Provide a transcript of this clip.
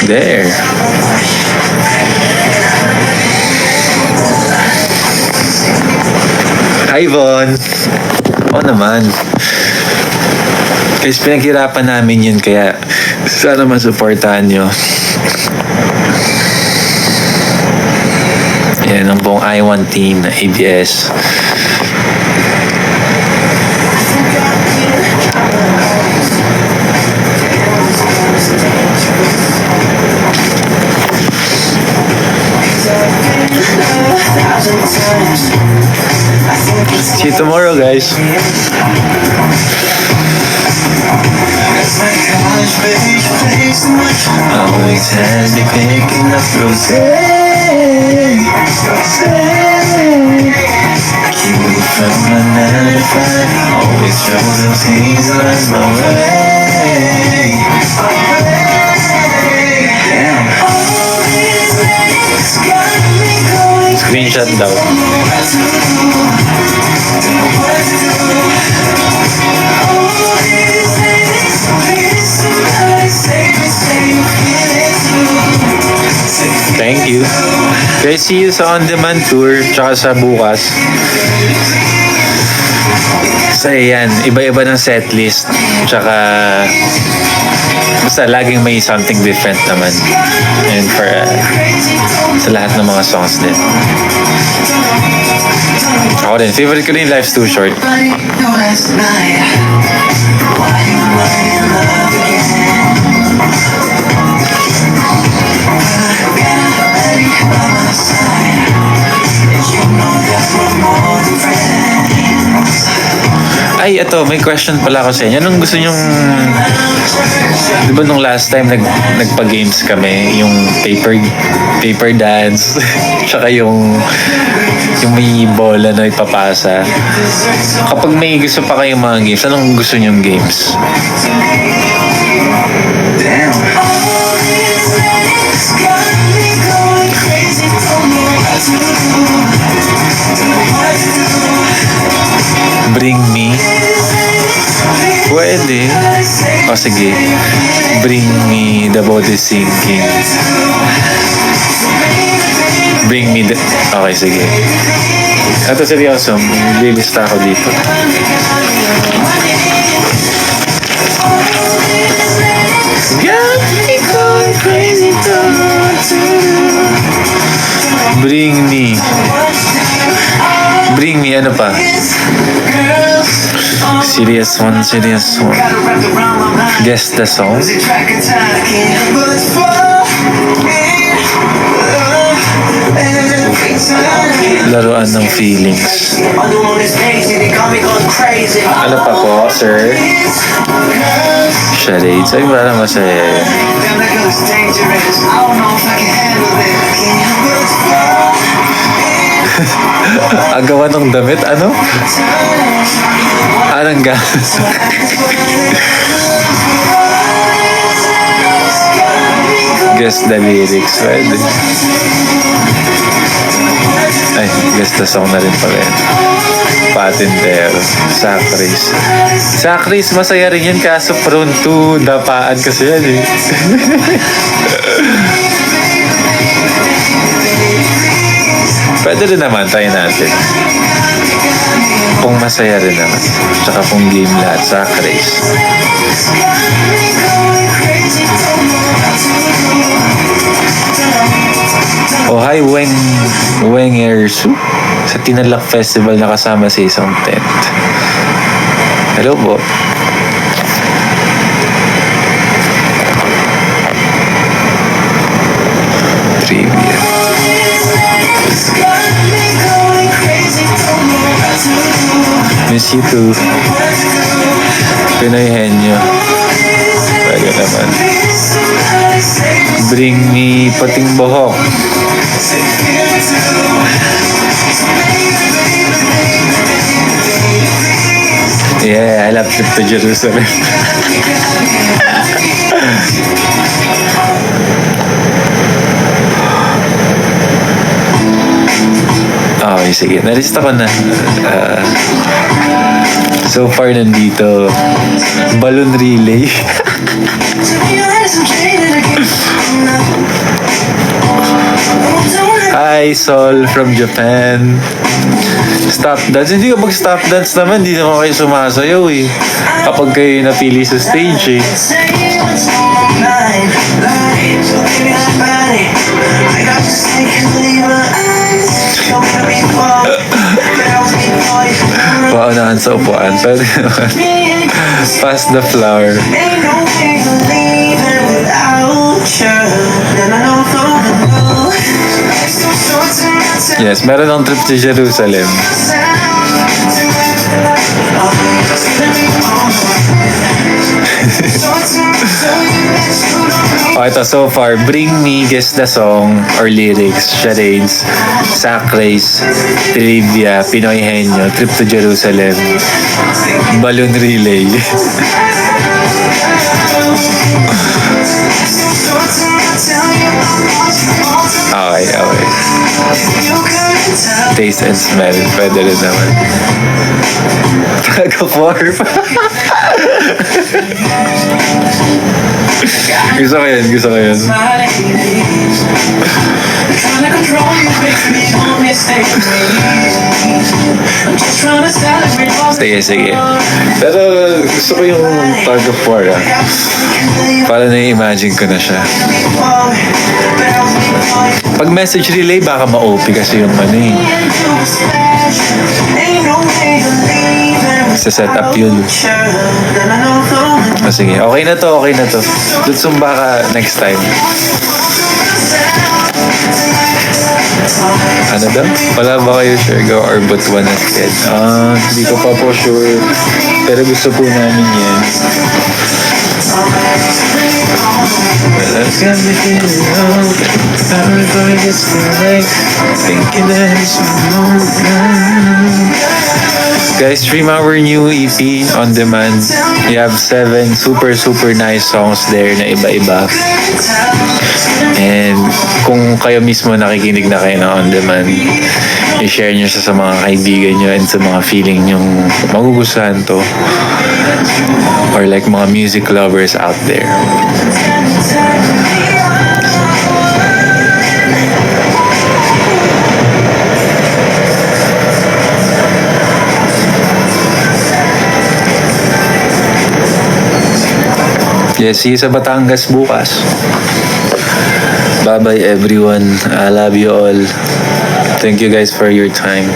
There. Hi, Von. Oo naman. Guys, pinaghirapan namin yun, kaya sana masuportahan nyo. Yan ang buong I1 team na ABS. See you tomorrow, guys. Always has me picking up rose. Keep me from my 9 to 5. Always trouble those things along my way. Screenshot daw. Thank you. Guys, see you sa on-demand tour tsaka sa bukas. So yan, iba-iba ng setlist tsaka basta laging may something different naman. And for sa lahat ng mga songs din. Ako din, favorite ko rin Life's Too Short. Ay, ito, may question pala ako sa inyo. Anong gusto nyong... Di ba nung last time nagpa-games kami, yung paper dance, tsaka yung may bola na ipapasa. Kapag may gusto pa kayong mga games, anong gusto nyong games? Bring me. Pwede. O sige. Bring me the body sinking. Bring me the... Okay, sige. Ito seryoso. Lilista ako dito. Got me going crazy to bring me. Bring me, ano pa? Serious one. Guess the song. Laruan ng feelings. Ano pa po, sir? Charades. Ay, wala masaya. Agawan ng damit, ano? Anong gas? Guess the lyrics, pwede. Ay, guess the song na rin pala yan. Patintero. Sacris, masaya rin yan, kaso prone to dapaan kasi yan eh. Pwede rin naman, tayo natin. Kung masaya rin naman. Tsaka kung game lahat, Sacris. Oh, hi, Weng Ersu. Sa Tinalak Festival nakasama sa isang tent. Hello po. Trivia. Miss you too. Pinoy Henyo. Pwede naman. Bring me pating buhok. Yeah, I love trip to Jerusalem. Okay, sige. Nalista ko na. So far, nandito. Balloon relay. Lysol from Japan. Stop dance. Hindi ka mag-stop dance naman. Hindi naman kayo sumasayaw eh. Kapag kayo napili sa stage eh. Paunahan sa upuan. Pwede naman. Pass the flower. Yes, meron ng trip to Jerusalem. Ito so far, Bring Me, Guess the Song or Lyrics, Charades, Sack Race, Trivia, Pinoy Henyo, Trip to Jerusalem, Balloon Relay. Okay. Taste and smell. Pwede rin naman. Taga-form. Gusto ko yun. Sige. Pero gusto ko yung tug of war Para na-imagine ko na siya. Pag message relay, baka ma-OP kasi yung ano eh. Sa setup yun. Sige, okay na to. Lutsumba ka next time. Ano daw? Wala ba kayo sure go or but one as kid? Hindi ko pa po sure. Pero gusto po namin yan. Well, I've got me feeling low. Everybody gets me like thinking that it's Guys, stream our new EP on demand. We have 7 super nice songs there na iba-iba. And kung kayo mismo nakikinig na kayo na on demand, i-share nyo sa mga kaibigan nyo and sa mga feeling nyo magugustuhan to. Or like mga music lovers out there. Yes, see you sa Batangas bukas. Bye-bye everyone. I love you all. Thank you guys for your time.